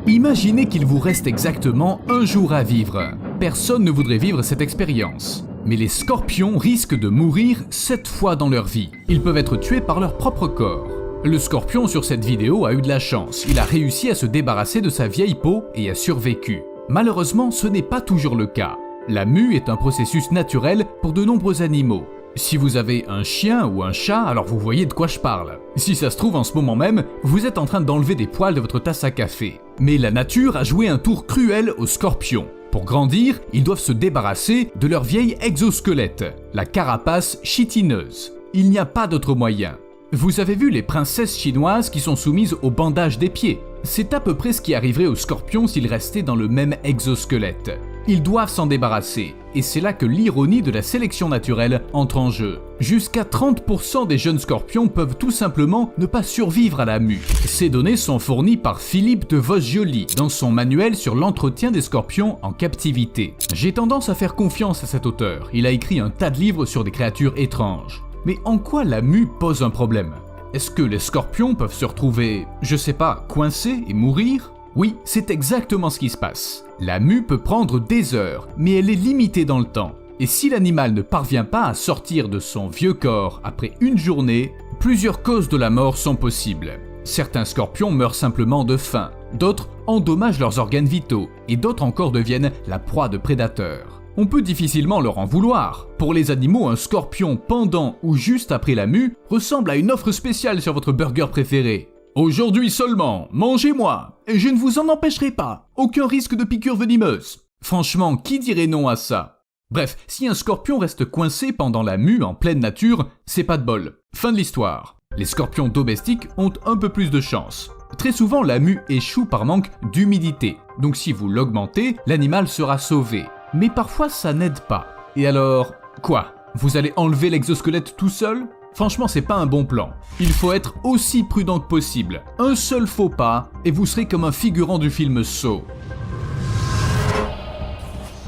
Imaginez qu'il vous reste exactement un jour à vivre. Personne ne voudrait vivre cette expérience. Mais les scorpions risquent de mourir 7 fois dans leur vie. Ils peuvent être tués par leur propre corps. Le scorpion sur cette vidéo a eu de la chance. Il a réussi à se débarrasser de sa vieille peau et a survécu. Malheureusement, ce n'est pas toujours le cas. La mue est un processus naturel pour de nombreux animaux. Si vous avez un chien ou un chat, alors vous voyez de quoi je parle. Si ça se trouve en ce moment même, vous êtes en train d'enlever des poils de votre tasse à café. Mais la nature a joué un tour cruel aux scorpions. Pour grandir, ils doivent se débarrasser de leur vieil exosquelette, la carapace chitineuse. Il n'y a pas d'autre moyen. Vous avez vu les princesses chinoises qui sont soumises au bandage des pieds? C'est à peu près ce qui arriverait aux scorpions s'ils restaient dans le même exosquelette. Ils doivent s'en débarrasser, et c'est là que l'ironie de la sélection naturelle entre en jeu. Jusqu'à 30% des jeunes scorpions peuvent tout simplement ne pas survivre à la mue. Ces données sont fournies par Philippe de Vosgioli dans son manuel sur l'entretien des scorpions en captivité. J'ai tendance à faire confiance à cet auteur, il a écrit un tas de livres sur des créatures étranges. Mais en quoi la mue pose un problème? Est-ce que les scorpions peuvent se retrouver, je sais pas, coincés et mourir? Oui, c'est exactement ce qui se passe. La mue peut prendre des heures, mais elle est limitée dans le temps. Et si l'animal ne parvient pas à sortir de son vieux corps après une journée, plusieurs causes de la mort sont possibles. Certains scorpions meurent simplement de faim, d'autres endommagent leurs organes vitaux, et d'autres encore deviennent la proie de prédateurs. On peut difficilement leur en vouloir. Pour les animaux, un scorpion pendant ou juste après la mue ressemble à une offre spéciale sur votre burger préféré. Aujourd'hui seulement, mangez-moi, et je ne vous en empêcherai pas. Aucun risque de piqûre venimeuse. Franchement, qui dirait non à ça? Bref, si un scorpion reste coincé pendant la mue en pleine nature, c'est pas de bol. Fin de l'histoire. Les scorpions domestiques ont un peu plus de chance. Très souvent, la mue échoue par manque d'humidité. Donc si vous l'augmentez, l'animal sera sauvé. Mais parfois, ça n'aide pas. Et alors, quoi? Vous allez enlever l'exosquelette tout seul? Franchement, c'est pas un bon plan. Il faut être aussi prudent que possible. Un seul faux pas, et vous serez comme un figurant du film Saw.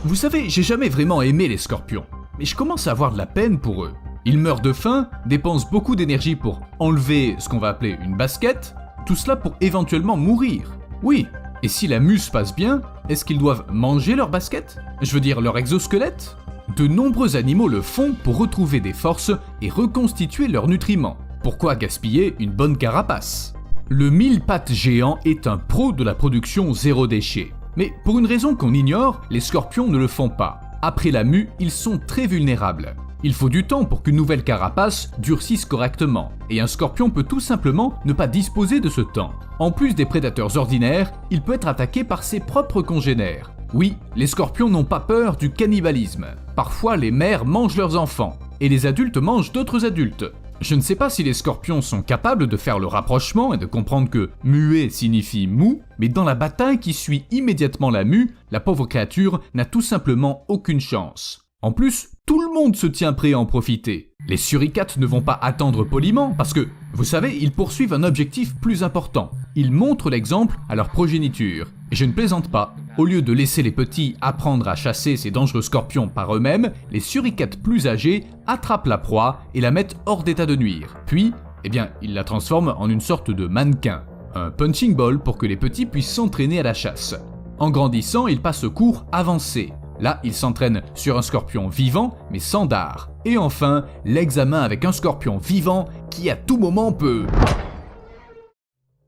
Vous savez, j'ai jamais vraiment aimé les scorpions, mais je commence à avoir de la peine pour eux. Ils meurent de faim, dépensent beaucoup d'énergie pour enlever ce qu'on va appeler une basket, tout cela pour éventuellement mourir. Oui, et si la mue se passe bien, est-ce qu'ils doivent manger leur basket? Je veux dire leur exosquelette? De nombreux animaux le font pour retrouver des forces et reconstituer leurs nutriments. Pourquoi gaspiller une bonne carapace? Le mille-pattes géant est un pro de la production zéro déchet. Mais pour une raison qu'on ignore, les scorpions ne le font pas. Après la mue, ils sont très vulnérables. Il faut du temps pour qu'une nouvelle carapace durcisse correctement, et un scorpion peut tout simplement ne pas disposer de ce temps. En plus des prédateurs ordinaires, il peut être attaqué par ses propres congénères. Oui, les scorpions n'ont pas peur du cannibalisme. Parfois, les mères mangent leurs enfants, et les adultes mangent d'autres adultes. Je ne sais pas si les scorpions sont capables de faire le rapprochement et de comprendre que muet signifie mou, mais dans la bataille qui suit immédiatement la mue, la pauvre créature n'a tout simplement aucune chance. En plus, tout le monde se tient prêt à en profiter. Les suricates ne vont pas attendre poliment parce que, vous savez, ils poursuivent un objectif plus important. Ils montrent l'exemple à leur progéniture. Et je ne plaisante pas. Au lieu de laisser les petits apprendre à chasser ces dangereux scorpions par eux-mêmes, les suricates plus âgés attrapent la proie et la mettent hors d'état de nuire. Puis, ils la transforment en une sorte de mannequin. Un punching ball pour que les petits puissent s'entraîner à la chasse. En grandissant, ils passent au cours avancé. Là, ils s'entraînent sur un scorpion vivant, mais sans dard. Et enfin, l'examen avec un scorpion vivant qui à tout moment peut...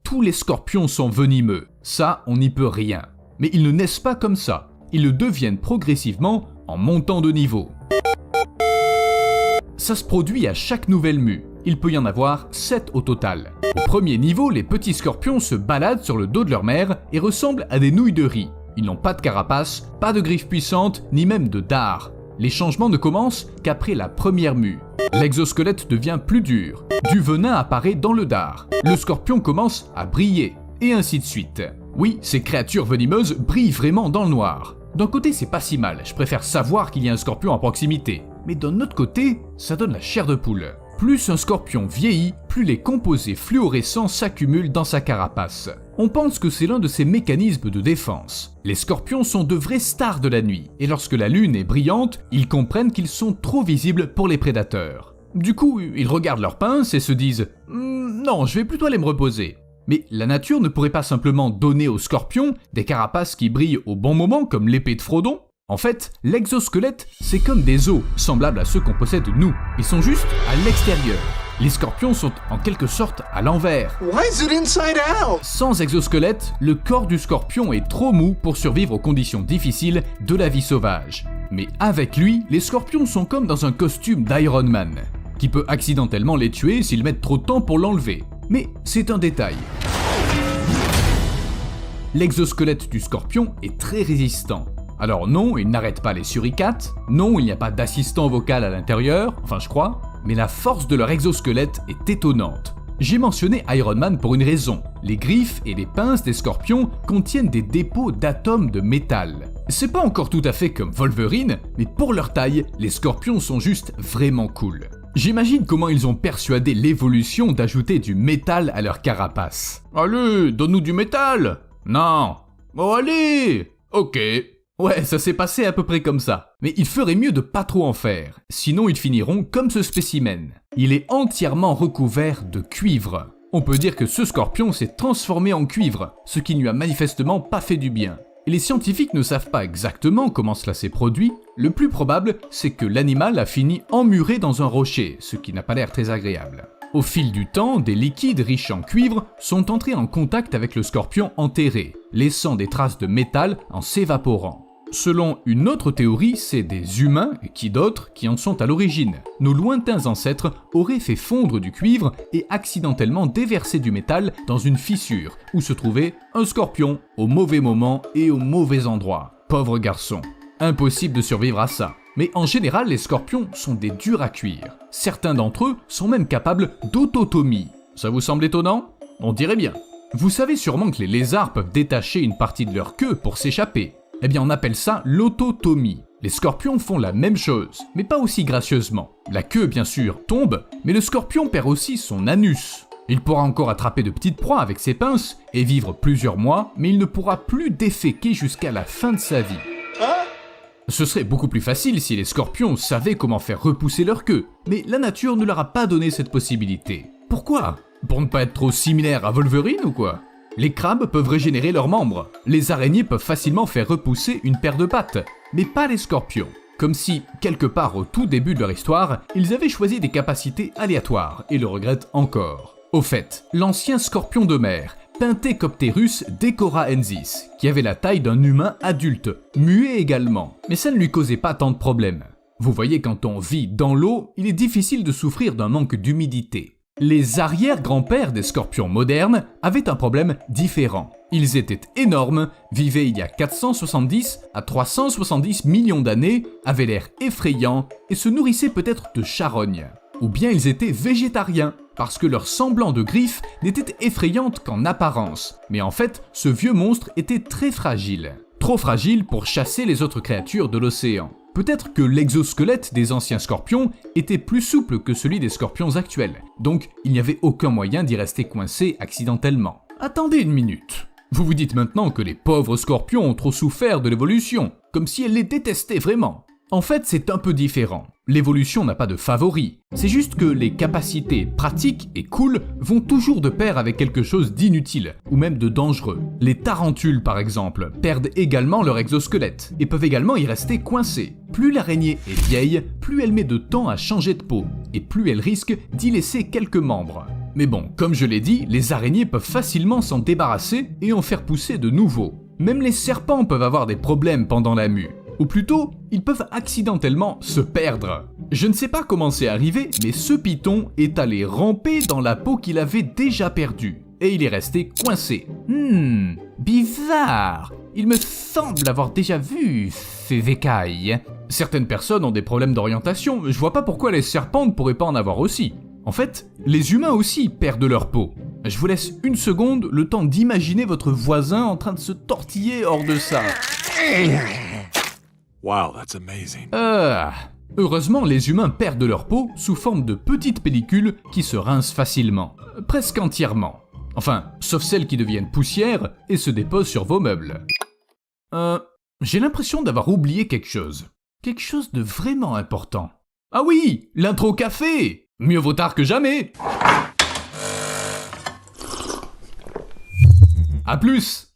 Tous les scorpions sont venimeux, ça on n'y peut rien. Mais ils ne naissent pas comme ça, ils le deviennent progressivement en montant de niveau. Ça se produit à chaque nouvelle mue, il peut y en avoir 7 au total. Au premier niveau, les petits scorpions se baladent sur le dos de leur mère et ressemblent à des nouilles de riz. Ils n'ont pas de carapace, pas de griffes puissantes, ni même de dard. Les changements ne commencent qu'après la première mue. L'exosquelette devient plus dur. Du venin apparaît dans le dard. Le scorpion commence à briller. Et ainsi de suite. Oui, ces créatures venimeuses brillent vraiment dans le noir. D'un côté, c'est pas si mal. Je préfère savoir qu'il y a un scorpion à proximité. Mais d'un autre côté, ça donne la chair de poule. Plus un scorpion vieillit, plus les composés fluorescents s'accumulent dans sa carapace. On pense que c'est l'un de ses mécanismes de défense. Les scorpions sont de vraies stars de la nuit, et lorsque la lune est brillante, ils comprennent qu'ils sont trop visibles pour les prédateurs. Du coup, ils regardent leurs pinces et se disent « Non, je vais plutôt aller me reposer ». Mais la nature ne pourrait pas simplement donner aux scorpions des carapaces qui brillent au bon moment comme l'épée de Frodon? En fait, l'exosquelette, c'est comme des os, semblables à ceux qu'on possède nous. Ils sont juste à l'extérieur. Les scorpions sont en quelque sorte à l'envers. Why is it inside out? Sans exosquelette, le corps du scorpion est trop mou pour survivre aux conditions difficiles de la vie sauvage. Mais avec lui, les scorpions sont comme dans un costume d'Iron Man, qui peut accidentellement les tuer s'ils mettent trop de temps pour l'enlever. Mais c'est un détail. L'exosquelette du scorpion est très résistant. Alors non, il n'arrête pas les suricates, non, il n'y a pas d'assistant vocal à l'intérieur, enfin je crois, mais la force de leur exosquelette est étonnante. J'ai mentionné Iron Man pour une raison. Les griffes et les pinces des scorpions contiennent des dépôts d'atomes de métal. C'est pas encore tout à fait comme Wolverine, mais pour leur taille, les scorpions sont juste vraiment cool. J'imagine comment ils ont persuadé l'évolution d'ajouter du métal à leur carapace. Allez, donne-nous du métal! Non! Oh allez! Ok. Ouais, ça s'est passé à peu près comme ça. Mais il ferait mieux de pas trop en faire, sinon ils finiront comme ce spécimen. Il est entièrement recouvert de cuivre. On peut dire que ce scorpion s'est transformé en cuivre, ce qui ne lui a manifestement pas fait du bien. Et les scientifiques ne savent pas exactement comment cela s'est produit. Le plus probable, c'est que l'animal a fini emmuré dans un rocher, ce qui n'a pas l'air très agréable. Au fil du temps, des liquides riches en cuivre sont entrés en contact avec le scorpion enterré, laissant des traces de métal en s'évaporant. Selon une autre théorie, c'est des humains, et qui d'autres, qui en sont à l'origine. Nos lointains ancêtres auraient fait fondre du cuivre et accidentellement déversé du métal dans une fissure où se trouvait un scorpion au mauvais moment et au mauvais endroit. Pauvre garçon. Impossible de survivre à ça. Mais en général, les scorpions sont des durs à cuire. Certains d'entre eux sont même capables d'autotomie. Ça vous semble étonnant? On dirait bien. Vous savez sûrement que les lézards peuvent détacher une partie de leur queue pour s'échapper. Eh bien, on appelle ça l'autotomie. Les scorpions font la même chose, mais pas aussi gracieusement. La queue, bien sûr, tombe, mais le scorpion perd aussi son anus. Il pourra encore attraper de petites proies avec ses pinces et vivre plusieurs mois, mais il ne pourra plus déféquer jusqu'à la fin de sa vie. Ce serait beaucoup plus facile si les scorpions savaient comment faire repousser leur queue, mais la nature ne leur a pas donné cette possibilité. Pourquoi? Pour ne pas être trop similaire à Wolverine ou quoi? Les crabes peuvent régénérer leurs membres, les araignées peuvent facilement faire repousser une paire de pattes, mais pas les scorpions. Comme si, quelque part au tout début de leur histoire, ils avaient choisi des capacités aléatoires et le regrettent encore. Au fait, l'ancien scorpion de mer, Pentecopterus decoraensis, qui avait la taille d'un humain adulte, muet également, mais ça ne lui causait pas tant de problèmes. Vous voyez, quand on vit dans l'eau, il est difficile de souffrir d'un manque d'humidité. Les arrière-grands-pères des scorpions modernes avaient un problème différent. Ils étaient énormes, vivaient il y a 470 à 370 millions d'années, avaient l'air effrayants et se nourrissaient peut-être de charognes. Ou bien ils étaient végétariens, parce que leur semblant de griffes n'était effrayante qu'en apparence. Mais en fait, ce vieux monstre était très fragile. Trop fragile pour chasser les autres créatures de l'océan. Peut-être que l'exosquelette des anciens scorpions était plus souple que celui des scorpions actuels, donc il n'y avait aucun moyen d'y rester coincé accidentellement. Attendez une minute. Vous vous dites maintenant que les pauvres scorpions ont trop souffert de l'évolution, comme si elle les détestait vraiment. En fait, c'est un peu différent. L'évolution n'a pas de favori. C'est juste que les capacités pratiques et cool vont toujours de pair avec quelque chose d'inutile, ou même de dangereux. Les tarentules, par exemple, perdent également leur exosquelette, et peuvent également y rester coincés. Plus l'araignée est vieille, plus elle met de temps à changer de peau, et plus elle risque d'y laisser quelques membres. Mais bon, comme je l'ai dit, les araignées peuvent facilement s'en débarrasser et en faire pousser de nouveaux. Même les serpents peuvent avoir des problèmes pendant la mue. Ou plutôt, ils peuvent accidentellement se perdre. Je ne sais pas comment c'est arrivé, mais ce python est allé ramper dans la peau qu'il avait déjà perdue. Et il est resté coincé. Bizarre. Il me semble avoir déjà vu ces écailles. Certaines personnes ont des problèmes d'orientation, je vois pas pourquoi les serpents ne pourraient pas en avoir aussi. En fait, les humains aussi perdent leur peau. Je vous laisse une seconde, le temps d'imaginer votre voisin en train de se tortiller hors de ça. Wow, that's amazing. Heureusement, les humains perdent leur peau sous forme de petites pellicules qui se rincent facilement. Presque entièrement. Enfin, sauf celles qui deviennent poussière et se déposent sur vos meubles. J'ai l'impression d'avoir oublié quelque chose. Quelque chose de vraiment important. Ah oui, l'intro café! Mieux vaut tard que jamais! À plus!